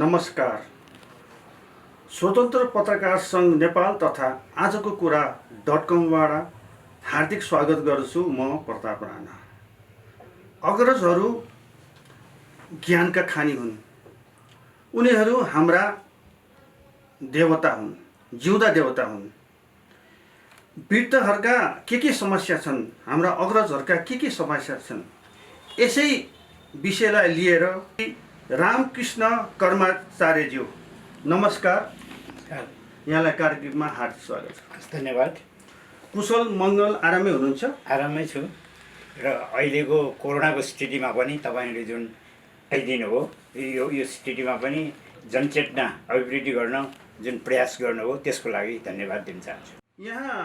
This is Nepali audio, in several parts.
नमस्कार। स्वतन्त्र पत्रकार सङ्घ नेपाल तथा आजको कुरा .com हार्दिक स्वागत गर्छु। म प्रताप राणा। अग्रजहरू ज्ञानका खानी हुन्। उनीहरू हाम्रा देवता हुन्, जिउँदा देवता हुन्। वृद्धहरूका के समस्या छन्, हाम्रा अग्रजहरूका के समस्या छन्, यसै विषयलाई लिएर रामकृष्ण कर्माचार्यज्यू, नमस्कार। यहाँलाई कार्यक्रममा हार्दिक स्वागत छ। धन्यवाद। कुशल मङ्गल आरामै हुनुहुन्छ? आरामै छु र अहिलेको कोरोनाको स्थितिमा पनि तपाईँले जुन आइदिनु हो यो स्थितिमा पनि जनचेतना अभिवृद्धि गर्न जुन प्रयास गर्नुभयो त्यसको लागि धन्यवाद दिन चाहन्छु। यहाँ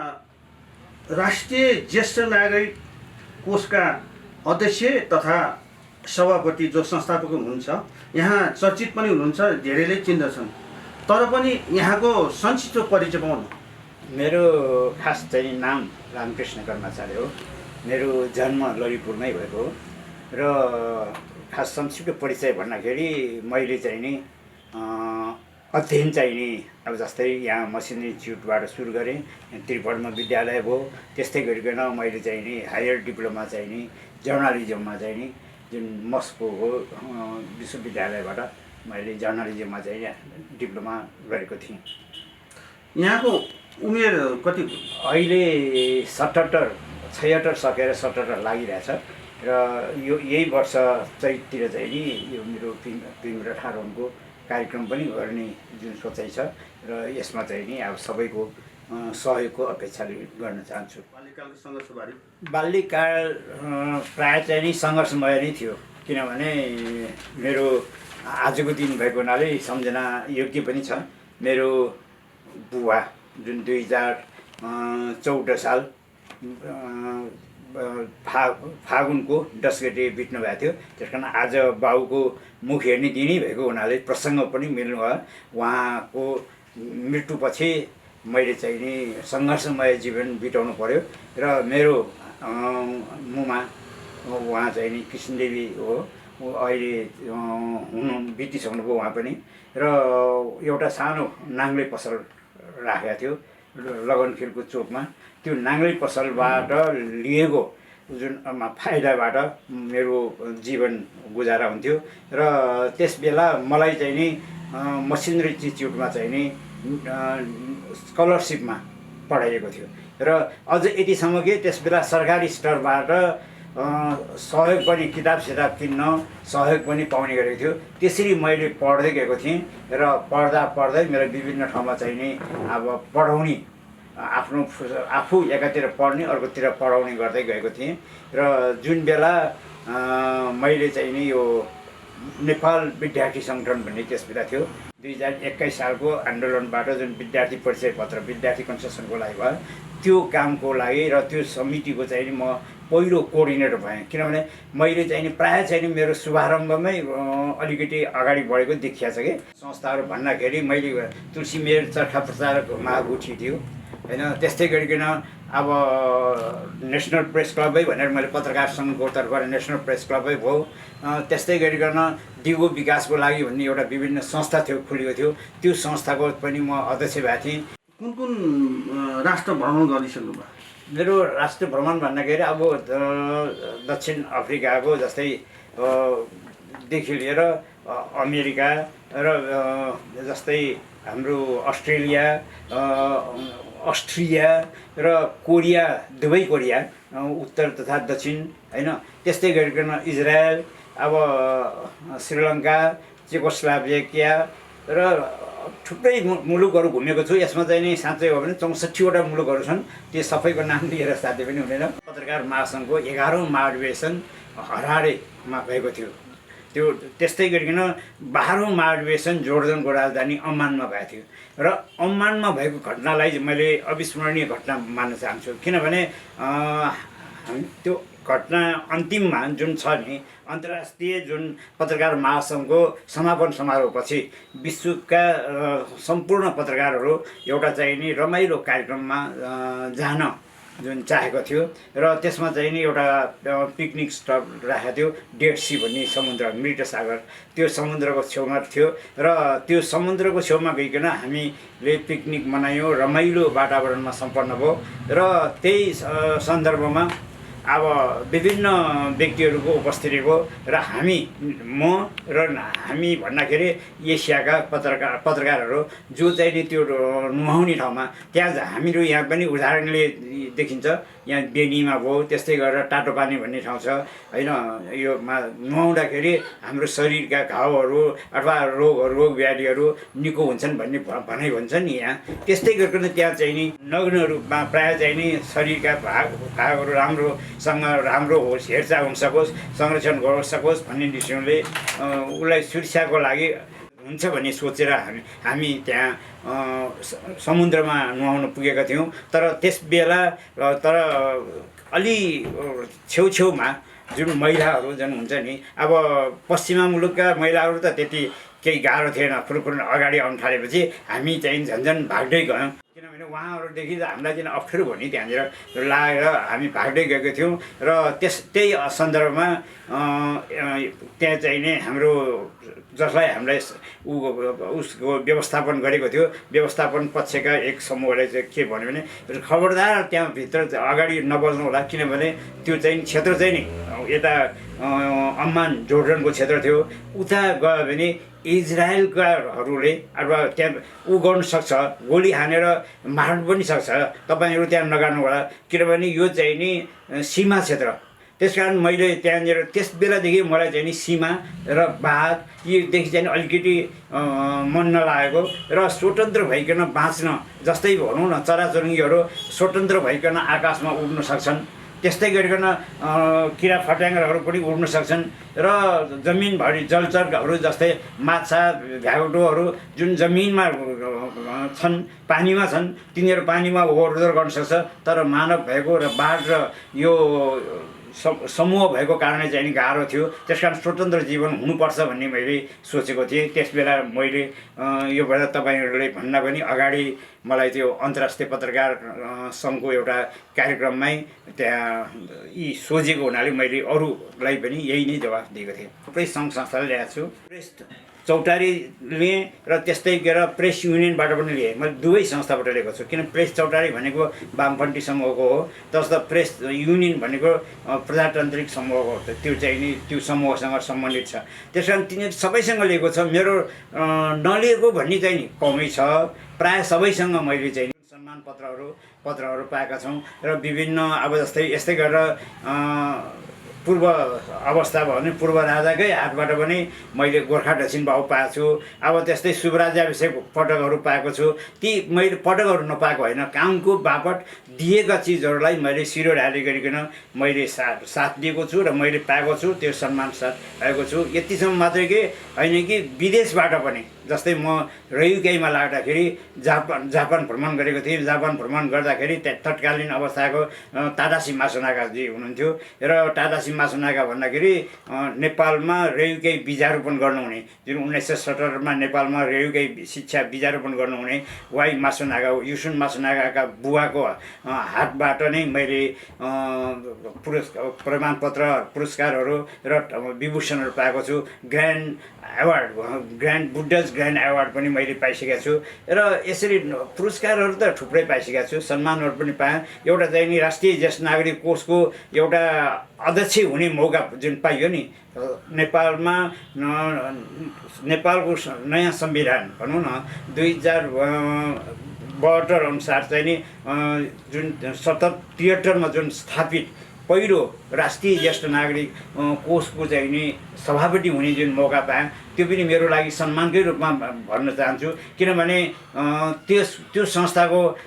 राष्ट्रिय ज्येष्ठ नागरिक कोषका अध्यक्ष तथा सभापति जो संस्थापक हुनुहुन्छ, यहाँ चर्चित पनि हुनुहुन्छ, धेरैले चिन्दछन्। तर पनि यहाँको संक्षिप्त परिचय पाउनु। मेरो खास चाहिँ नाम रामकृष्ण कर्माचार्य हो। मेरो जन्म ललितपुरमै भएको हो र खास संक्षिप्त परिचय भन्दाखेरि मैले चाहिँ नि अध्ययन चाहिँ नि अब जस्तै यहाँ मसिन इन्स्टिट्युटबाट सुरु गरेँ, त्रिपठमा विद्यालय भयो। त्यस्तै गरिकन मैले चाहिँ नि हायर डिप्लोमा चाहिँ नि जर्नलिजममा चाहिँ नि जुन मस्कोको विश्वविद्यालयबाट मैले जर्नलिजममा चाहिँ डिप्लोमा गरेको थिएँ। यहाँको उमेर कति? अहिले 76 सकेर 77 लागिरहेछ र यही वर्ष चैततिर चाहिँ नि यो मेरो फिल्म र ठाडोनको कार्यक्रम पनि गर्ने जुन सोचाइ छ र यसमा चाहिँ नि अब सबैको सहयोगको अपेक्षा गर्न चाहन्छु। बाल्यकालको सङ्घर्षबारे? बाल्यकाल प्रायः चाहिँ नि सङ्घर्षमय नै थियो, किनभने मेरो आजको दिन भएको हुनाले सम्झना योग्य पनि छ। मेरो बुवा जुन 2014 साल फागुनको 10 गते बित्नु भएको थियो। त्यस कारण आज बाउको मुख हेर्ने दिनै भएको हुनाले प्रसङ्ग पनि मिल्नु भयो। उहाँको मृत्युपछि मैले चाहिँ नि सङ्घर्षमय जीवन बिताउनु पर्यो र मेरो मुमा उहाँ चाहिँ नि कृष्णदेवी हो। अहिले बितिसक्नुभयो उहाँ पनि। र एउटा सानो नाङ्ले पसल राखेको थियो लगनखेलको चोकमा। त्यो नाङ्ले पसलबाट लिएको जुन फाइदाबाट मेरो जीवन गुजारा हुन्थ्यो र त्यस बेला मलाई चाहिँ नि मसिनरी इन्स्टिट्युटमा चाहिँ नि स्कलरसिपमा पढाइएको थियो र अझ यतिसम्म कि त्यस बेला सरकारी स्तरबाट सहयोग पनि किताब सिताब किन्न सहयोग पनि पाउने गरेको थियो। त्यसरी मैले पढ्दै गएको थिएँ र पढ्दै मेरो विभिन्न ठाउँमा चाहिँ नि अब पढाउने आफ्नो आफू एकातिर पढ्ने अर्कोतिर पढाउने गर्दै गएको थिएँ र जुन बेला मैले चाहिँ नि यो नेपाल विद्यार्थी सङ्गठन भन्ने त्यस बेला थियो। 2021 सालको आन्दोलनबाट जुन विद्यार्थी परिचय पत्र विद्यार्थी कन्सेसनको लागि भयो, त्यो कामको लागि र त्यो समितिको चाहिँ नि म पहिलो कोअर्डिनेटर भएँ। किनभने मैले चाहिँ नि प्रायः चाहिँ नि मेरो शुभारम्भमै अलिकति अगाडि बढेको देखिया छ कि संस्थाहरू भन्दाखेरि मैले तुलसी मेर चर्खा प्रचारक महागुठी थियो होइन। त्यस्तै गरिकन अब नेसनल प्रेस क्लबै भनेर मैले पत्रकार सङ्घको तर्फबाट नेसनल प्रेस क्लबै भयो। त्यस्तै गरिकन दिगो विकासको लागि भन्ने एउटा विभिन्न संस्था थियो, खुलेको थियो। त्यो संस्थाको पनि म अध्यक्ष भएको थिएँ। कुन कुन राष्ट्र भ्रमण गरिसक्नु भयो? मेरो राष्ट्र भ्रमण भन्दाखेरि अब दक्षिण अफ्रिकाको जस्तै देखि लिएर अमेरिका र जस्तै हाम्रो अस्ट्रेलिया, अस्ट्रिया र कोरिया, दुवै कोरिया उत्तर तथा दक्षिण होइन। त्यस्तै गरिकन इजरायल, अब श्रीलङ्का, चेकोस्लोभाकिया र थुप्रै मुलुकहरू घुमेको छु। यसमा चाहिँ नि साँच्चै हो भने 64वटा मुलुकहरू छन्। त्यो सबैको नाम लिएर साध्य पनि हुँदैन। पत्रकार महासङ्घको 11औँ महाधिवेशन हरारेमा भएको थियो। त्यो त्यस्तै गरिकन 12औँ महाधिवेशन जोर्डनको राजधानी अम्मानमा भएको थियो र अम्मानमा भएको घटनालाई मैले अविस्मरणीय घटना मान्न चाहन्छु। किनभने त्यो घटना अन्तिममा जुन छ नि अन्तर्राष्ट्रिय जुन पत्रकार महासङ्घको समापन समारोहपछि विश्वका सम्पूर्ण पत्रकारहरू एउटा चाहिँ नि रमाइलो कार्यक्रममा जान जुन चाहेको थियो र त्यसमा चाहिँ नि एउटा पिकनिक स्टप राखेको थियो डेड सी भन्ने समुद्र मृत सागर त्यो समुद्रको छेउमा थियो र त्यो समुद्रको छेउमा गइकन हामीले पिकनिक मनायौँ रमाइलो वातावरणमा सम्पन्न भयो र त्यही सन्दर्भमा अब विभिन्न व्यक्तिहरूको उपस्थिति भयो र म हामी भन्दाखेरि एसियाका पत्रकारहरू जो चाहिँ नि त्यो नुहाउने ठाउँमा त्यहाँ हामीहरू यहाँ पनि उदाहरणले देखिन्छ यहाँ बेनीमा भयो त्यस्तै गरेर टाटो पानी भन्ने ठाउँ छ होइन यो नुहाउँदाखेरि हाम्रो शरीरका घाउहरू अथवा रोग व्याधिहरू निको हुन्छन् भन्ने भनाइ भन्छ नि यहाँ त्यस्तै गरिकन त्यहाँ चाहिँ नि नग्नहरूमा प्रायः चाहिँ नि शरीरका भागहरू राम्रो होस् हेरचाह हुन सकोस् संरक्षण गर्न सकोस् भन्ने विषयले उसलाई सुरक्षाको लागि हुन्छ भन्ने सोचेर हामी त्यहाँ समुद्रमा नुहाउन पुगेका थियौँ तर त्यस बेला अलि छेउछेउमा जुन महिलाहरू जुन हुन्छ नि अब पश्चिमा मुलुकका महिलाहरू त त्यति केही गाह्रो थिएन फुरुफुरु अगाडि आउनु थालेपछि हामी चाहिँ झन्झन भाग्दै गयौँ किनभने उहाँहरूदेखि त हामीलाई चाहिँ अप्ठ्यारो भयो नि त्यहाँनिर लागेर हामी भाग्दै गएका थियौँ र त्यही सन्दर्भमा त्यहाँ चाहिँ नि हाम्रो जसलाई हामीलाई उसको व्यवस्थापन गरेको थियो व्यवस्थापन पक्षका एक समूहले चाहिँ के भन्यो भने खबरदार त्यहाँभित्र अगाडि नबज्नु होला किनभने त्यो चाहिँ क्षेत्र चाहिँ नि यता अम्मान जोर्डनको क्षेत्र थियो उता गयो भने इजरायलकाहरूले अथवा त्यहाँ गर्न सक्छ गोली हानेर मार्नु पनि सक्छ तपाईँहरू त्यहाँ नगार्नु होला किनभने यो चाहिँ नि सीमा क्षेत्र त्यस कारण मैले त्यहाँनिर त्यस बेलादेखि मलाई चाहिँ नि सीमा र बाघ योदेखि चाहिँ अलिकति मन नलागेको र स्वतन्त्र भइकन बाँच्न जस्तै भनौँ न चराचुरुङ्गीहरू स्वतन्त्र भइकन आकाशमा उड्न सक्छन् त्यस्तै गरिकन किरा फट्याङ्ग्राहरू पनि उड्न सक्छन् र जमिनभरि जलचरहरू जस्तै माछा भ्यागुटोहरू जुन जमिनमा छन् पानीमा छन् तिनीहरू पानीमा ओहोरदोहोर गर्न सक्छ तर मानव भएको र बाघ र यो समूह भएको कारणले चाहिँ नि गाह्रो थियो त्यस कारण स्वतन्त्र जीवन हुनुपर्छ भन्ने मैले सोचेको थिएँ त्यस बेला मैले यो बेला तपाईँहरूले भन्दा पनि अगाडि मलाई त्यो अन्तर्राष्ट्रिय पत्रकार सङ्घको एउटा कार्यक्रममै त्यहाँ यी सोचेको हुनाले मैले अरूलाई पनि यही नै जवाफ दिएको थिएँ प्रेस सङ्घ संस्थाले ल्याएको छु प्रेस चौतारी लिएँ र त्यस्तै गरेर प्रेस युनियनबाट पनि लिएँ मैले दुवै संस्थाबाट लिएको छु किन प्रेस चौतारी भनेको वामपन्थी समूहको हो तसर्थ प्रेस युनियन भनेको प्रजातान्त्रिक समूहको हो त्यो चाहिँ नि त्यो समूहसँग सम्बन्धित छ त्यस कारण तिनीहरू सबैसँग लिएको छ मेरो नलिएको भन्ने चाहिँ नि कमै छ प्रायः सबैसँग मैले चाहिँ सम्मान पत्रहरू पाएका छौँ र विभिन्न अब यस्तै गरेर पूर्व अवस्था भयो भने पूर्व राजाकै हातबाट पनि मैले गोर्खा दक्षिण भाउ पाएको छु अब त्यस्तै शुभराज्याभिषेक पटकहरू पाएको छु ती मैले पटकहरू नपाएको होइन कामको बापत दिएका चिजहरूलाई मैले शिरोधारी गरिकन मैले साथ दिएको छु र मैले पाएको छु त्यो सम्मान साथ पाएको छु यतिसम्म मात्रै कि होइन कि विदेशबाट पनि जस्तै म रयुकेईमा लाग्दाखेरि जापान भ्रमण गरेको थिएँ जापान भ्रमण गर्दाखेरि तत्कालीन अवस्थाको तादासी मासुनागाजी हुनुहुन्थ्यो र तादासी मासुनागा भन्दाखेरि नेपालमा रेयुकेई बीजारोपण गर्नुहुने जुन 1970मा नेपालमा रेयुकेई शिक्षा बीजारोपण गर्नुहुने वाइ मासुनागा युसुन मासुनागाका बुवाको हातबाट नै मैले प्रमाणपत्र पुरस्कारहरू र विभूषणहरू पाएको छु बुद्धज ग्रान्ड एवार्ड पनि मैले पाइसकेको छु र यसरी पुरस्कारहरू त थुप्रै पाइसकेको छु सम्मानहरू पनि पाएँ एउटा चाहिँ नि राष्ट्रिय ज्येष्ठ नागरिक कोषको एउटा अध्यक्ष हुने मौका जुन पाइयो नि नेपालमा नेपालको नयाँ संविधान भनौँ न 2072 अनुसार चाहिँ नि जुन 73मा जुन स्थापित पहिलो राष्ट्रिय ज्येष्ठ नागरिक कोषको चाहिँ नि सभापति हुने जुन मौका पाएँ त्यो पनि मेरो लागि सम्मानकै रूपमा भन्न चाहन्छु किनभने त्यो संस्थाको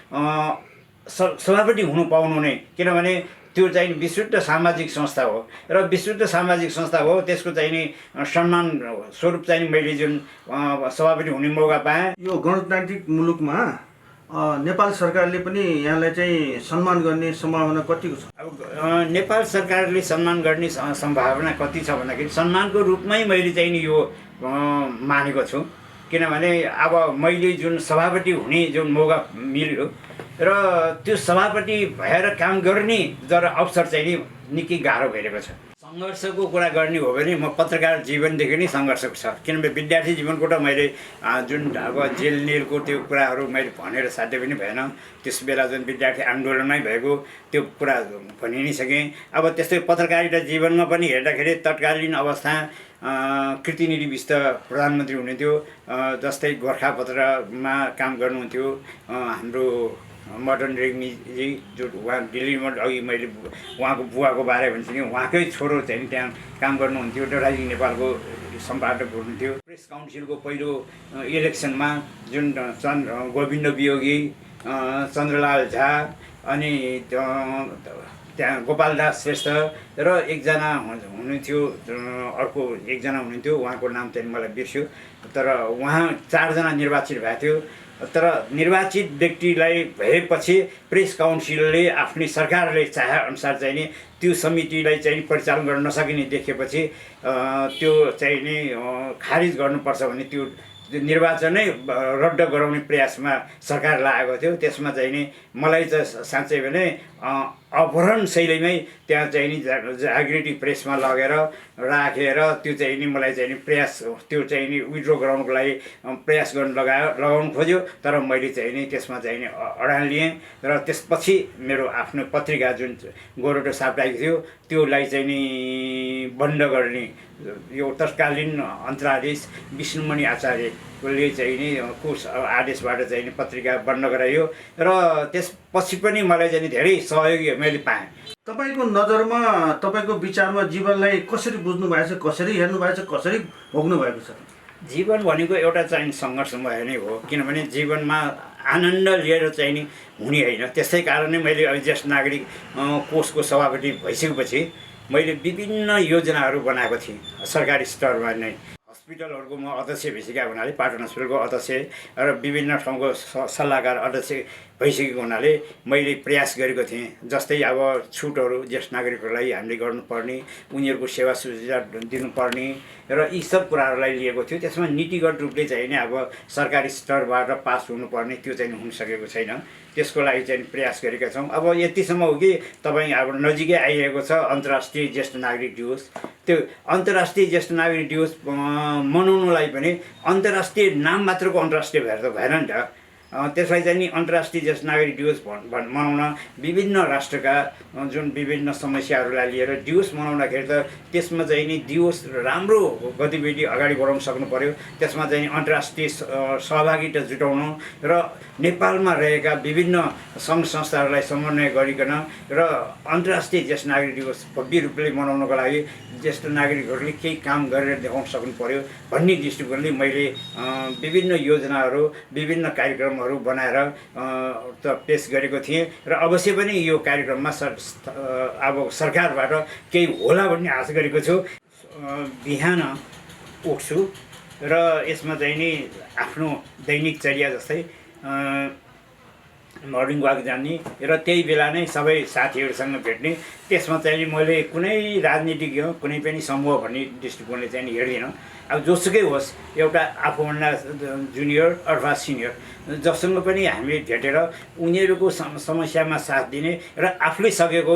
सभापति हुनु पाउनु नै किनभने त्यो चाहिँ विशुद्ध सामाजिक संस्था हो र विशुद्ध सामाजिक संस्था हो त्यसको चाहिँ नि सम्मान स्वरूप चाहिँ मैले जुन सभापति हुने मौका पाएँ यो गणतान्त्रिक मुलुकमा नेपाल सरकारले पनि यहाँलाई चाहिँ सम्मान गर्ने सम्भावना कतिको छ अब नेपाल सरकारले सम्मान गर्ने सम्भावना कति छ भन्दाखेरि सम्मानको रूपमै मैले चाहिँ नि यो मानेको छु किनभने अब मैले जुन सभापति हुने जुन मौका मिल्यो र त्यो सभापति भएर काम गर्ने तर अवसर चाहिँ नि निकै गाह्रो भइरहेको छ। सङ्घर्षको कुरा गर्ने हो भने म पत्रकार जीवनदेखि नै सङ्घर्षको छ, किनभने विद्यार्थी जीवनको त मैले जुन अब जेल नेलको त्यो कुराहरू मैले भनेर साध्य पनि भएन। त्यस बेला जुन विद्यार्थी आन्दोलनमै भएको त्यो कुरा भनि नै सकेँ। अब त्यस्तै पत्रकारिता जीवनमा पनि हेर्दाखेरि तत्कालीन अवस्था कृतिनिधि विष्ट प्रधानमन्त्री हुनुहुन्थ्यो, जस्तै गोर्खापत्रमा काम गर्नुहुन्थ्यो हाम्रो मदन रेग्मीजी, जो उहाँ दिल्लीमा अघि मैले उहाँको बुवाको बारे भन्छु नि, उहाँकै छोरो चाहिँ त्यहाँ काम गर्नुहुन्थ्यो, राइजिङ नेपालको सम्पादक हुनुहुन्थ्यो। प्रेस काउन्सिलको पहिलो इलेक्सनमा जुन गोविन्द वियोगी, चन्द्रलाल झा, अनि त्यहाँ गोपाल दास श्रेष्ठ र एकजना हुनुहुन्थ्यो, अर्को एकजना हुनुहुन्थ्यो, उहाँको नाम चाहिँ मलाई बिर्स्यो, तर उहाँ 4 जना निर्वाचित भएको थियो। तर निर्वाचित व्यक्तिलाई भएपछि प्रेस काउन्सिलले आफ्नै सरकारले चाहेअनुसार चाहिँ नि त्यो समितिलाई चाहिँ परिचालन गर्न नसकिने देखेपछि त्यो चाहिँ नि खारिज गर्नुपर्छ भने त्यो निर्वाचनै रद्द गराउने प्रयासमा सरकार लागेको थियो। त्यसमा चाहिँ नि मलाई चाहिँ साँच्चै भने अपहरण शैलीमै त्यहाँ चाहिँ नि जागृति प्रेसमा लगेर राखेर त्यो चाहिँ नि मलाई चाहिँ नि प्रयास त्यो चाहिँ नि विड्रो गराउनको लागि प्रयास लगाउनु खोज्यो, तर मैले चाहिँ नि त्यसमा चाहिँ नि अडान लिएँ र त्यसपछि मेरो आफ्नो पत्रिका जुन गोरेटो साप्ताहिक थियो त्योलाई चाहिँ नि बन्द गर्ने यो तत्कालीन अन्तर्रादेश विष्णुमणि आचार्यले चाहिँ नि को आदेशबाट चाहिँ नि पत्रिका बन्द गरायो र त्यसपछि पनि मलाई चाहिँ धेरै सहयोग मैले पाएँ। तपाईँको नजरमा, तपाईँको विचारमा जीवनलाई कसरी बुझ्नु भएको छ, कसरी हेर्नु भएको छ, कसरी भोग्नु भएको छ? जीवन भनेको एउटा चाहिँ सङ्घर्षमय नै हो, किनभने जीवनमा आनन्द लिएर चाहिँ नि हुने होइन। त्यसै कारण नै मैले ज्येष्ठ नागरिक कोषको सभापति भइसकेपछि मैले विभिन्न योजनाहरू बनाएको थिएँ सरकारी स्तरमा नै। हस्पिटलहरूको म अध्यक्ष भइसकेको हुनाले, पाटन हस्पिटलको अध्यक्ष र विभिन्न ठाउँको सल्लाहकार अध्यक्ष भइसकेको हुनाले मैले प्रयास गरेको थिएँ। जस्तै अब छुटहरू ज्येष्ठ नागरिकहरूलाई हामीले गर्नुपर्ने, उनीहरूको सेवा सुविधा दिनुपर्ने र यी सब कुराहरूलाई लिएको थियो। त्यसमा नीतिगत रूपले चाहिँ नि अब सरकारी स्तरबाट पास हुनुपर्ने त्यो चाहिँ हुन सकेको छैन। त्यसको लागि चाहिँ प्रयास गरेका छौँ। अब यतिसम्म हो कि तपाईँ अब नजिकै आइरहेको छ अन्तर्राष्ट्रिय ज्येष्ठ नागरिक दिवस। त्यो अन्तर्राष्ट्रिय ज्येष्ठ नागरिक दिवस मनाउनुलाई पनि अन्तर्राष्ट्रिय नाम मात्रको अन्तर्राष्ट्रिय भएर त भएन नि त। त्यसलाई चाहिँ नि अन्तर्राष्ट्रिय ज्येष्ठ नागरिक दिवस मनाउन विभिन्न राष्ट्रका जुन विभिन्न समस्याहरूलाई लिएर दिवस मनाउँदाखेरि त त्यसमा चाहिँ नि दिवस राम्रो गतिविधि अगाडि बढाउन सक्नु पर्यो। त्यसमा चाहिँ अन्तर्राष्ट्रिय सहभागिता जुटाउनु र नेपालमा रहेका विभिन्न सङ्घ संस्थाहरूलाई समन्वय गरिकन र अन्तर्राष्ट्रिय ज्येष्ठ नागरिक दिवस भव्य रूपले मनाउनको लागि ज्येष्ठ नागरिकहरूले केही काम गरेर देखाउन सक्नु पर्यो भन्ने दृष्टिकोणले मैले विभिन्न योजनाहरू, विभिन्न कार्यक्रमहरू बनाएर पेस गरेको थिएँ र अवश्य पनि यो कार्यक्रममा अब सरकारबाट केही होला भन्ने आशा गरेको छु। बिहान उठ्छु र यसमा चाहिँ नि आफ्नो दैनिक चर्या जस्तै मर्निङ वाक जाने र त्यही बेला नै सबै साथीहरूसँग भेट्ने। त्यसमा चाहिँ मैले कुनै राजनीतिज्ञ, कुनै पनि समूह भन्ने दृष्टिकोणले चाहिँ हेर्दिनँ। अब जोसुकै होस्, एउटा आफूभन्दा जुनियर अथवा सिनियर जसँग पनि हामीले भेटेर उनीहरूको समस्यामा साथ दिने र आफूले सकेको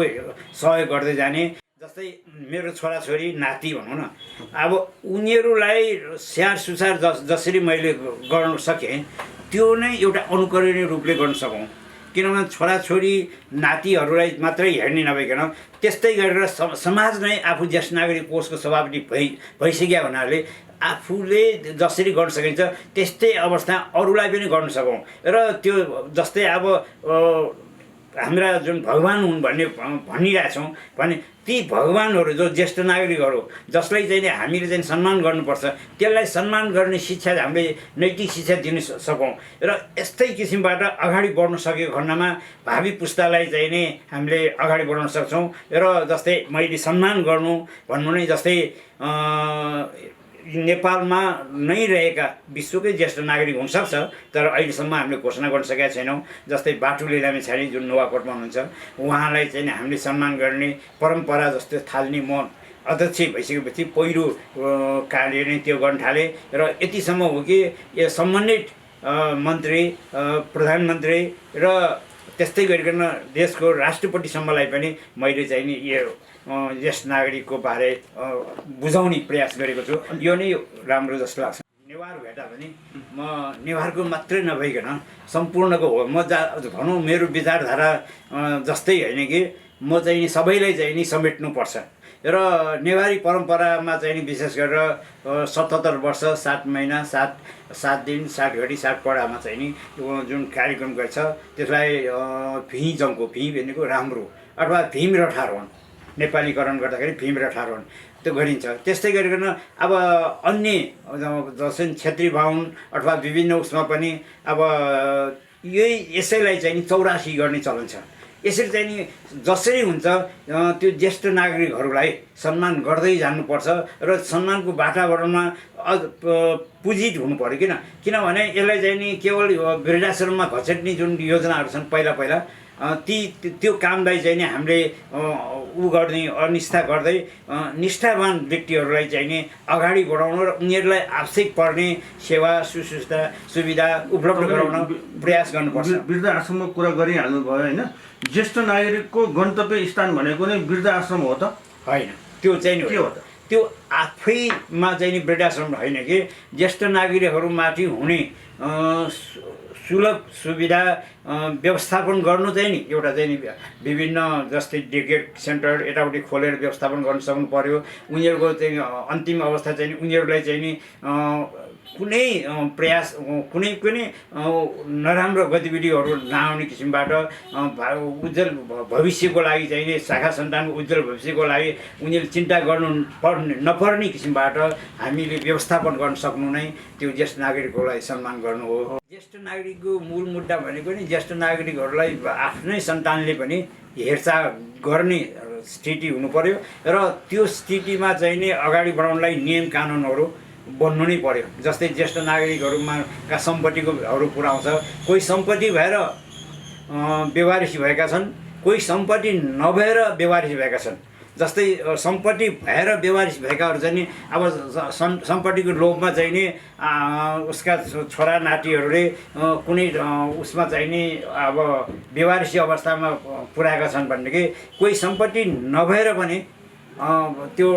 सहयोग गर्दै जाने। जस्तै मेरो छोराछोरी नाति भनौँ न, अब उनीहरूलाई स्याहार सुसार जसरी मैले गर्न सकेँ त्यो नै एउटा अनुकरणीय रूपले गर्न सकौँ। किनभने छोराछोरी नातिहरूलाई मात्रै हेर्ने नभइकन त्यस्तै गरेर समाज नै आफू ज्येष्ठ नागरिक कोषको सभापति भइसकेका हुनाले आफूले जसरी गर्न सकिन्छ त्यस्तै अवस्था अरूलाई पनि गर्न सकौँ। र त्यो जस्तै अब हाम्रा जुन भगवान् हुन् भनिरहेछौँ भने ती भगवान्हरू जो ज्येष्ठ नागरिकहरू जसलाई चाहिँ हामीले चाहिँ सम्मान गर्नुपर्छ, त्यसलाई सम्मान गर्ने शिक्षा हामीले नैतिक शिक्षा दिन सकौँ र यस्तै किसिमबाट अगाडि बढ्न सकेको खण्डमा भावी पुस्तालाई चाहिँ नि हामीले अगाडि बढाउन सक्छौँ। र जस्तै मैले सम्मान गर्नु भन्नु नै जस्तै नेपालमा नै रहेका विश्वकै ज्येष्ठ नागरिक हुनसक्छ, तर अहिलेसम्म हामीले घोषणा गर्न सकेका छैनौँ। जस्तै बाटुले लामिछाने जुन नुवाकोटमा हुनुहुन्छ, उहाँलाई चाहिँ हामीले सम्मान गर्ने परम्परा जस्तो थाल्ने म अध्यक्ष भइसकेपछि पहिलो कार्य नै त्यो गर्न थालेँ। र यतिसम्म हो कि यो सम्बन्धित मन्त्री, प्रधानमन्त्री र त्यस्तै गरिकन देशको राष्ट्रपतिसम्मलाई पनि मैले चाहिँ नि यो यस नागरिकको बारे बुझाउने प्रयास गरेको छु। यो नै राम्रो जस्तो लाग्छ। नेवार भेटा पनि म नेवारको मात्रै नभइकन सम्पूर्णको हो। म भनौँ मेरो विचारधारा जस्तै होइन कि म चाहिँ नि सबैलाई चाहिँ नि समेट्नुपर्छ र नेवारी परम्परामा चाहिँ नि विशेष गरेर 77 वर्ष 7 महिना 7 दिन 7 घडी 7 पढामा चाहिँ नि जुन कार्यक्रम गर्छ त्यसलाई भिजङको भी भनेको राम्रो अथवा भीम रठारोहण नेपालीकरण गर्दाखेरि भीम रठारोहण त्यो गरिन्छ। त्यस्तै गरिकन अब अन्य जसै छेत्री बाहुन अथवा विभिन्न उसमा पनि अब यसैलाई चाहिँ नि 84 गर्ने चलन छ। यसरी चाहिँ नि जसरी हुन्छ त्यो ज्येष्ठ नागरिकहरूलाई सम्मान गर्दै जानुपर्छ र सम्मानको वातावरणमा पुजित हुनु पऱ्यो। किनभने यसलाई चाहिँ नि केवल वृद्धाश्रममा घचेट्ने जुन योजनाहरू छन् पहिला त्यो कामलाई चाहिँ नि हामीले उ गर्ने अनिष्ठा गर्दै निष्ठावान व्यक्तिहरूलाई चाहिँ नि अगाडि बढाउनु र उनीहरूलाई आवश्यक पर्ने सेवा सुविधा उपलब्ध गराउन प्रयास गर्नुपर्छ। वृद्ध आश्रमको कुरा गरिहाल्नु भयो होइन। ज्येष्ठ नागरिकको गन्तव्य स्थान भनेको नै वृद्ध आश्रम हो त होइन? त्यो चाहिँ के हो त? त्यो आफैमा चाहिँ नि वृद्धाश्रम होइन कि ज्येष्ठ नागरिकहरूमाथि हुने सुलभ सुविधा व्यवस्थापन गर्नु चाहिँ नि एउटा चाहिँ नि विभिन्न जस्तै डे केयर सेन्टर यताउति खोलेर व्यवस्थापन गर्न सक्नु पर्यो। उनीहरूको चाहिँ अन्तिम अवस्था चाहिँ नि उनीहरूलाई चाहिँ नि कुनै प्रयास कुनै पनि नराम्रो गतिविधिहरू नआउने किसिमबाट उज्जवल भविष्यको लागि चाहिँ नि शाखा सन्तानको उज्जवल भविष्यको लागि उनीहरूले चिन्ता गर्नु नपर्ने किसिमबाट हामीले व्यवस्थापन गर्न सक्नु नै त्यो ज्येष्ठ नागरिकहरूलाई सम्मान गर्नु हो। ज्येष्ठ नागरिकको मूल मुद्दा भनेको नि ज्येष्ठ नागरिकहरूलाई आफ्नै सन्तानले पनि हेरचाह गर्ने स्थिति हुनु पर्यो र त्यो स्थितिमा चाहिँ नि अगाडि बढाउनलाई नियम कानुनहरू बन्नु नै पर्यो। जस्तै ज्येष्ठ नागरिकहरूमा का सम्पत्तिकोहरू पुऱ्याउँछ। कोही सम्पत्ति भएर बेवारिसी भएका छन्, कोही सम्पत्ति नभएर बेवारिसी भएका छन्। जस्तै सम्पत्ति भएर बेवारिस भएकाहरू चाहिँ नि अब सम्पत्तिको लोभमा चाहिँ नि उसका छोरा नातिहरूले कुनै उसमा चाहिँ नि अब बेवारिसी अवस्थामा पुर्याएका छन् भनेदेखि कोही सम्पत्ति नभएर पनि त्यो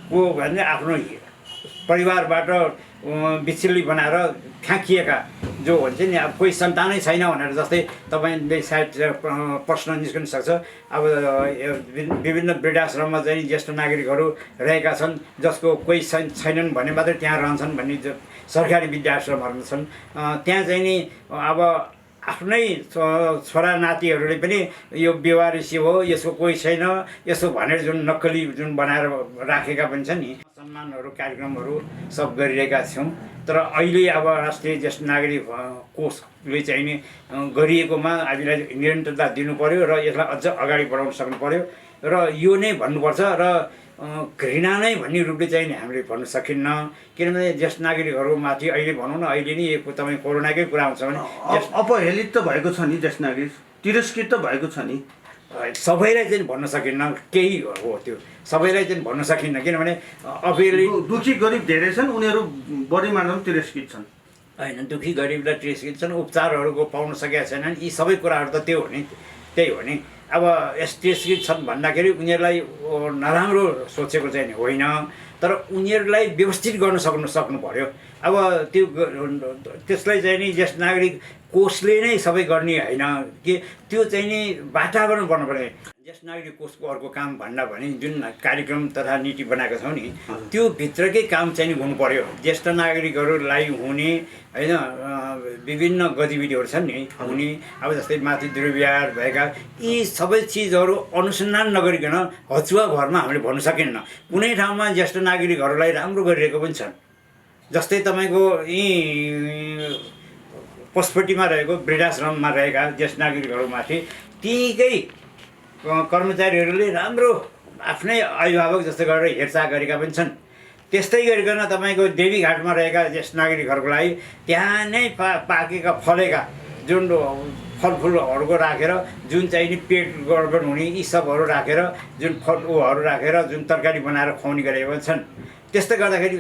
को भने आफ्नो परिवारबाट विच्छिल्ली बनाएर फ्याँकिएका जो हुन्छ नि अब कोही सन्तानै छैन भनेर जस्तै तपाईँले सायद प्रश्न निस्कन सक्छ। अब विभिन्न वृद्धाश्रममा चाहिँ ज्येष्ठ नागरिकहरू रहेका छन् जसको कोही छैनन् भने मात्रै त्यहाँ रहन्छन् भन्ने सरकारी वृद्धाश्रमहरू छन्। त्यहाँ चाहिँ नि अब आफ्नै छोरा नातिहरूले पनि यो बेवारिसी हो यसको कोही छैन यसो भनेर जुन नक्कली जुन बनाएर राखेका पनि छन् नि सम्मानहरू कार्यक्रमहरू सब गरिरहेका छौँ। तर अहिले अब राष्ट्रिय ज्येष्ठ नागरिक कोषले चाहिँ नि गरिएकोमा हामीलाई निरन्तरता दिनु पर्यो र यसलाई अझ अगाडि बढाउन सक्नु पर्यो र यो नै भन्नुपर्छ र घृणा नै भन्ने रूपले चाहिँ नि हामीले भन्नु सकिन्न। किनभने ज्येष्ठ नागरिकहरूमाथि अहिले भनौँ न अहिले नि यो तपाईँ कोरोनाकै कुरा आउँछ भने अपहेलित त भएको छ नि ज्येष्ठ नागरिक तिरस्कृत त भएको छ नि। सबैलाई चाहिँ भन्न सकिन्न केही हो त्यो सबैलाई चाहिँ भन्न सकिन्न किनभने अफेरि दुखी गरिब धेरै छन् उनीहरू बढी मात्रामा तिरस्कृत छन्। होइन दुखी गरिबलाई तिरस्कृत छन् उपचारहरूको पाउन सकेका छैनन् यी सबै कुराहरू त त्यो हो नि त्यही हो नि। अब यस तिरस्कृत छन् भन्दाखेरि उनीहरूलाई नराम्रो सोचेको चाहिँ होइन तर उनीहरूलाई व्यवस्थित गर्न सक्नु पर्यो। अब त्यो त्यसलाई चाहिँ नि ज्येष्ठ नागरिक कोषले नै सबै गर्ने होइन कि त्यो चाहिँ नि वातावरण बन्नु पर्ने। ज्येष्ठ नागरिक कोषको अर्को काम भन्दा भने जुन कार्यक्रम तथा नीति बनाएका छौँ नि त्यो भित्रकै काम चाहिँ नि हुनु पर्यो। ज्येष्ठ नागरिकहरूलाई हुने होइन विभिन्न गतिविधिहरू छन् नि हुने अब जस्तै माथि दुर्व्यवहार भएका यी सबै चिजहरू अनुसन्धान नगरिकन हचुवा घरमा हामीले भन्नु सकिन्न। कुनै ठाउँमा ज्येष्ठ नागरिकहरूलाई राम्रो गरिरहेको पनि छन्। जस्तै तपाईँको यी पशुपतिमा रहेको वृद्धाश्रममा रहेका ज्येष्ठ नागरिकहरूमाथि त्यहीकै कर्मचारीहरूले राम्रो आफ्नै अभिभावक जस्तो गरेर हेरचाह गरेका पनि छन्। त्यस्तै गरिकन तपाईँको देवीघाटमा रहेका ज्येष्ठ नागरिकहरूको लागि त्यहाँ नै पाकेका फलेका जुन फलफुलहरूको राखेर जुन चाहिँ नि पेट गडबड हुने यी सबहरू राखेर जुन फलहरू राखेर जुन तरकारी बनाएर खुवाउने गरेका छन्। त्यस्तै गर्दाखेरि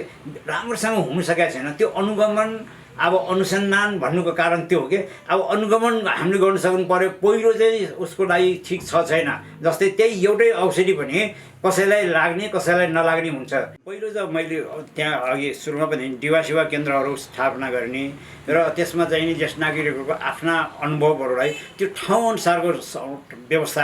राम्रोसँग हुनु सकेको छैन। त्यो अनुगमन अब अनुसन्धान भन्नुको कारण त्यो हो कि अब अनुगमन हामीले गर्न सक्नु पर्यो। पहिलो चाहिँ उसको लागि ठिक छ छैन, जस्तै त्यही एउटै औषधि पनि कसैलाई लाग्ने कसैलाई नलाग्ने हुन्छ। पहिलो त मैले त्यहाँ अघि सुरुमा पनि दिवासेवा केन्द्रहरू स्थापना गर्ने र त्यसमा चाहिँ नि ज्येष्ठ नागरिकहरूको आफ्ना अनुभवहरूलाई त्यो ठाउँअनुसारको व्यवस्था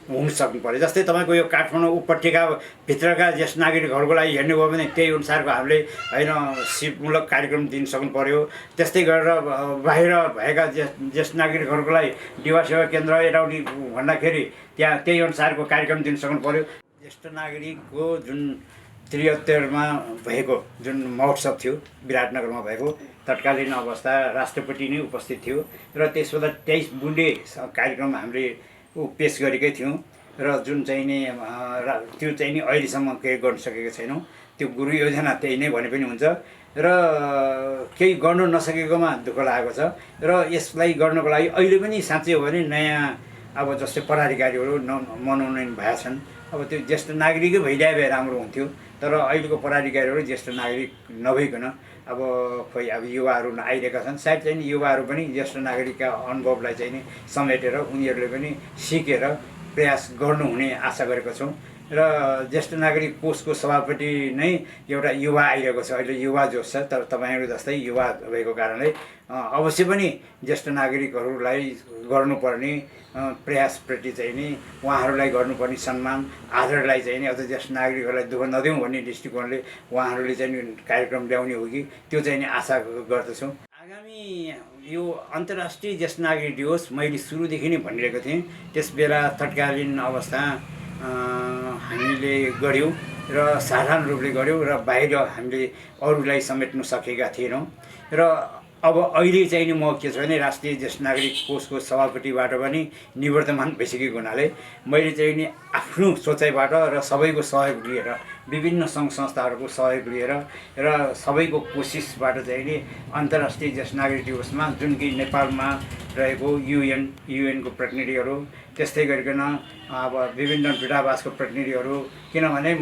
हुन सक्नु पर्यो। जस्तै तपाईँको यो काठमाडौँ उपत्यकाभित्रका ज्येष्ठ नागरिकहरूको लागि हेर्नुभयो भने त्यही अनुसारको हामीले होइन सिपमूलक कार्यक्रम दिन सक्नु पर्यो। त्यस्तै गरेर बाहिर भएका ज्येष्ठ नागरिकहरूको लागि दिवासेवा केन्द्र यताउति भन्दाखेरि त्यहाँ त्यही अनुसारको कार्यक्रम दिन सक्नु पर्यो। ज्येष्ठ नागरिकको जुन 73मा भएको जुन महोत्सव थियो विराटनगरमा भएको, तत्कालीन अवस्था राष्ट्रपति नै उपस्थित थियो र त्यसबेला 23 बुँदे कार्यक्रम हामीले पेस गरेकै थियौँ र जुन चाहिँ नि त्यो चाहिँ नि अहिलेसम्म केही गर्न सकेको छैनौँ। त्यो गुरु योजना त्यही नै भने पनि हुन्छ र केही गर्नु नसकेकोमा दुःख लागेको छ र यसलाई गर्नको लागि अहिले पनि साँच्चै हो भने नयाँ अब जस्तै पदाधिकारीहरू मनोनयन भएका छन्। अब त्यो ज्येष्ठ नागरिकै भइदिए भए राम्रो हुन्थ्यो, तर अहिलेको पदाधिकारीहरू ज्येष्ठ नागरिक नभइकन अब खोइ अब युवाहरू आइरहेका छन्। सायद चाहिँ युवाहरू पनि ज्येष्ठ नागरिकका अनुभवलाई चाहिँ नि समेटेर उनीहरूले पनि सिकेर प्रयास गर्नुहुने आशा गरेको छौँ र ज्येष्ठ नागरिक कोषको सभापति नै एउटा युवा आइरहेको छ। अहिले युवा जोस छ, तर तपाईँहरू जस्तै युवा भएको कारणले अवश्य पनि ज्येष्ठ नागरिकहरूलाई गर्नुपर्ने प्रयासप्रति चाहिँ नि उहाँहरूलाई गर्नुपर्ने सम्मान आदरलाई चाहिँ नि अझ ज्येष्ठ नागरिकहरूलाई दुःख नदिउँ भन्ने दृष्टिकोणले उहाँहरूले चाहिँ कार्यक्रम ल्याउने हो कि त्यो चाहिँ नि आशा गर्दछौँ। आगामी यो अन्तर्राष्ट्रिय ज्येष्ठ नागरिक दिवस मैले सुरुदेखि नै भनिरहेको थिएँ। त्यस बेला तत्कालीन अवस्था हामीले गऱ्यौँ र साधारण रूपले गऱ्यौँ र बाहिर हामीले अरूलाई समेट्न सकेका थिएनौँ र अब अहिले चाहिँ नि म के छ भने राष्ट्रिय ज्येष्ठ नागरिक कोषको सभापतिबाट पनि निवर्तमान भइसकेको हुनाले मैले चाहिँ नि आफ्नो सोचाइबाट र सबैको सहयोग लिएर विभिन्न सङ्घ संस्थाहरूको सहयोग लिएर र सबैको कोसिसबाट चाहिँ नि अन्तर्राष्ट्रिय ज्येष्ठ नागरिक दिवसमा जुन कि नेपालमा रहेको युएनको प्रतिनिधिहरू, त्यस्तै गरिकन अब विभिन्न दूतावासको प्रतिनिधिहरू, किनभने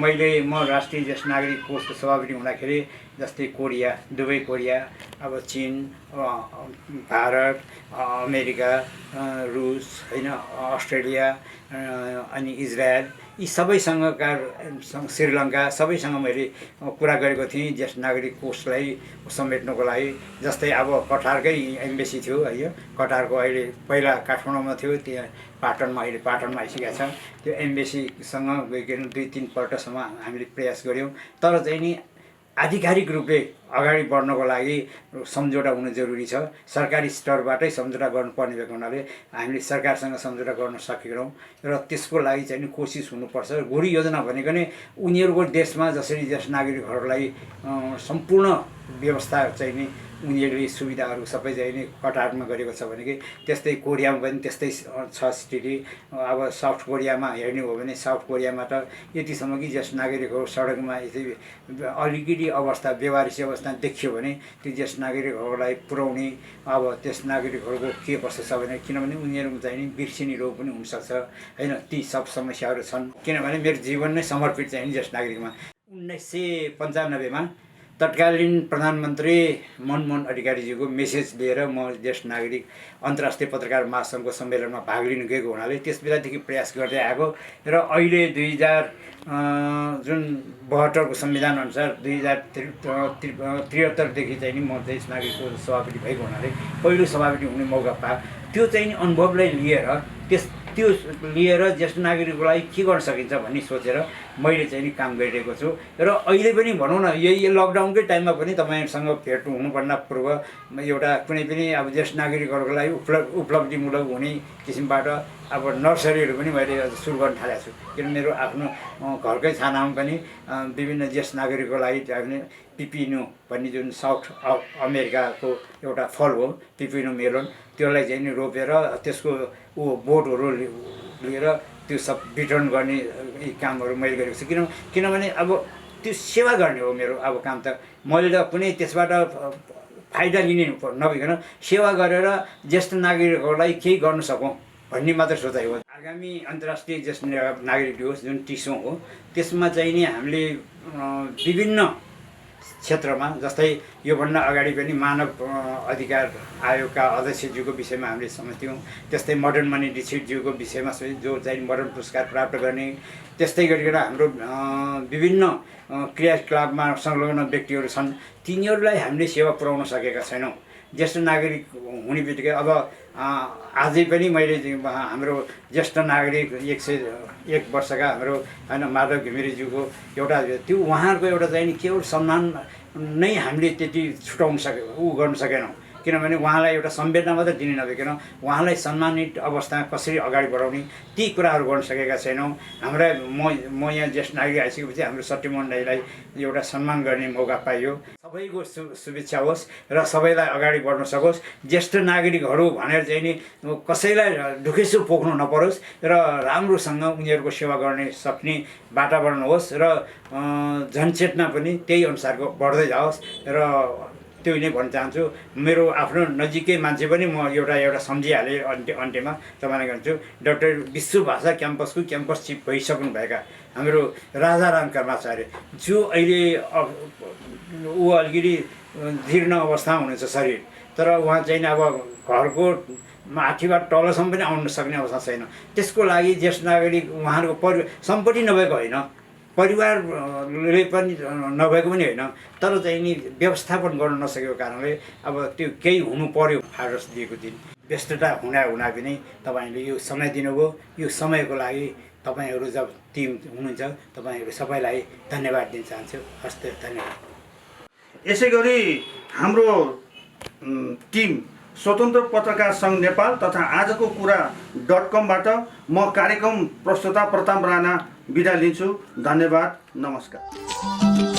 म राष्ट्रिय ज्येष्ठ नागरिक कोषको सभापति हुँदाखेरि जस्तै कोरिया, दुबई कोरिया, अब चिन, भारत, अमेरिका, रुस होइन, अस्ट्रेलिया अनि इजरायल, यी सबैसँगका श्रीलङ्का सबैसँग मैले कुरा गरेको थिएँ ज्येष्ठ नागरिक कोषलाई समेट्नको लागि। जस्तै अब कटारकै एम्बेसी थियो है, कटारको अहिले पहिला काठमाडौँमा थियो, त्यहाँ पाटनमा अहिले पाटनमा आइसकेको छ। त्यो एम्बेसीसँग गइकन 2-3 पल्टसम्म हामीले प्रयास गऱ्यौँ, तर चाहिँ नि आधिकारिक रूपले अगाडि बढ्नको लागि सम्झौता हुनु जरुरी छ। सरकारी स्तरबाटै सम्झौता गर्नुपर्ने भएको हुनाले हामीले सरकारसँग सम्झौता गर्न सकेनौँ र त्यसको लागि चाहिँ नि कोसिस हुनुपर्छ। गुरु योजना भनेको नै उनीहरूको देशमा जसरी ज्येष्ठ नागरिकहरूलाई सम्पूर्ण व्यवस्था चाहिँ नि उनीहरूले सुविधाहरू सबै चाहिँ नि कटारमा गरेको छ भने कि त्यस्तै कोरियामा पनि त्यस्तै छ स्थिति। अब साउथ कोरियामा हेर्ने हो भने साउथ कोरियामा त यतिसम्म कि ज्येष्ठ नागरिकहरू सडकमा अलिकति अवस्था बेवारिसी अवस्था देखियो भने त्यो ज्येष्ठ नागरिकहरूलाई पुर्याउने अब त्यस नागरिकहरूको के कस्तो छ भने किनभने उनीहरूमा चाहिँ नि बिर्सिने रोग पनि हुनसक्छ होइन, ती सब समस्याहरू छन्। किनभने मेरो जीवन नै समर्पित चाहिँ ज्येष्ठ नागरिकमा। 1995मा तत्कालीन प्रधानमन्त्री मनमोहन अधिकारीजीको मेसेज लिएर म ज्येष्ठ नागरिक अन्तर्राष्ट्रिय पत्रकार महासङ्घको सम्मेलनमा भाग लिन गएको हुनाले त्यस बेलादेखि प्रयास गर्दै आएको र अहिले 2072को संविधान अनुसार 2073देखि चाहिँ नि म ज्येष्ठ नागरिकको सभापति भएको हुनाले पहिलो सभापति हुने मौका पाएँ। त्यो चाहिँ नि अनुभवलाई लिएर त्यो लिएर ज्येष्ठ नागरिकको लागि के गर्न सकिन्छ भन्ने सोचेर मैले चाहिँ नि काम गरिरहेको छु र अहिले पनि भनौँ न यही लकडाउनकै टाइममा पनि तपाईँहरूसँग भेट हुनुभन्दा पूर्व एउटा कुनै पनि अब ज्येष्ठ नागरिकहरूको लागि उपलब्धिमूलक हुने किसिमबाट अब नर्सरीहरू पनि मैले सुरु गर्न थालेको छु। किन मेरो आफ्नो घरकै छानामा पनि विभिन्न ज्येष्ठ नागरिकको लागि चाहिँ पिपिनो भन्ने जुन साउथ अमेरिकाको एउटा फल हो पिपिनो मेलोन, त्यसलाई चाहिँ नि रोपेर त्यसको बोटहरू लिएर त्यो सब वितरण गर्ने कामहरू मैले गरेको छु। किनभने अब त्यो सेवा गर्ने हो मेरो अब काम त। मैले त कुनै त्यसबाट फाइदा लिने नभइकन सेवा गरेर ज्येष्ठ नागरिकहरूलाई केही गर्न सकौँ भन्ने मात्र सोचाइ हो। आगामी अन्तर्राष्ट्रिय ज्येष्ठ नागरिक दिवस जुन 30औं हो त्यसमा चाहिँ नि हामीले विभिन्न क्षेत्रमा, जस्तै योभन्दा अगाडि पनि मानव अधिकार आयोगका अध्यक्षज्यूको विषयमा हामीले समर्थ्यौँ। त्यस्तै मदन मणि दीक्षितज्यूको विषयमा जो चाहिँ मदन पुरस्कार प्राप्त गर्ने, त्यस्तै गरिकन हाम्रो विभिन्न क्रियाकलापमा संलग्न व्यक्तिहरू छन्, तिनीहरूलाई हामीले सेवा पुर्याउन सकेका छैनौँ। ज्येष्ठ नागरिक हुने बित्तिकै अब आजै पनि मैले हाम्रो ज्येष्ठ नागरिक 101 वर्षका हाम्रो होइन माधव घिमिरेज्यूको एउटा त्यो उहाँहरूको एउटा चाहिँ नि केवल सम्मान नै हामीले त्यति छुटाउन गर्न सकेनौँ। किनभने उहाँलाई एउटा संवेदना मात्रै दिने नभइकन उहाँलाई सम्मानित अवस्थामा कसरी अगाडि बढाउने ती कुराहरू गर्न सकेका छैनौँ। हाम्रा म यहाँ ज्येष्ठ नागरिक आइसकेपछि हाम्रो सत्यमोहन दाइलाई एउटा सम्मान गर्ने मौका पाइयो। सबैको शुभेच्छा होस् र सबैलाई अगाडि बढ्न सकोस्। ज्येष्ठ नागरिकहरू भनेर चाहिँ नि कसैलाई दुखेसो पोख्नु नपरोस् र राम्रोसँग उनीहरूको सेवा गर्ने सक्ने वातावरण होस् र जनचेतना पनि त्यही अनुसारको बढ्दै जाओस् र त्यो नै भन्न चाहन्छु। मेरो आफ्नो नजिकै मान्छे पनि म एउटा सम्झिहालेँ अन्त्यमा तपाईँलाई भन्छु। डाक्टर विश्वभाषा क्याम्पसको क्याम्पस चिफ भइसक्नुभएका हाम्रो राजाराम कर्माचार्य जो अहिले ऊ अलिकति जीर्ण अवस्थामा हुनुहुन्छ शरीर, तर उहाँ चाहिँ अब घरको माथिबाट तलसम्म पनि आउन सक्ने अवस्था छैन। त्यसको लागि ज्येष्ठ नागरिक उहाँहरूको सम्पत्ति नभएको होइन, परिवारले पनि नभएको पनि होइन, तर चाहिँ नि व्यवस्थापन गर्न नसकेको कारणले अब त्यो केही हुनु पर्यो। फारस दिएको दिन व्यस्तता हुना पनि तपाईँहरूले यो समय दिनुभयो। यो समयको लागि तपाईँहरू जब टिम हुनुहुन्छ तपाईँहरू सबैलाई धन्यवाद दिन चाहन्छु। हस्त धन्यवाद। यसै गरी हाम्रो टिम स्वतन्त्र पत्रकार सङ्घ नेपाल तथा आजको कुरा .com-बाट म कार्यक्रम प्रस्तुता प्रताप राणा बिदा लिन्छु। धन्यवाद, नमस्कार।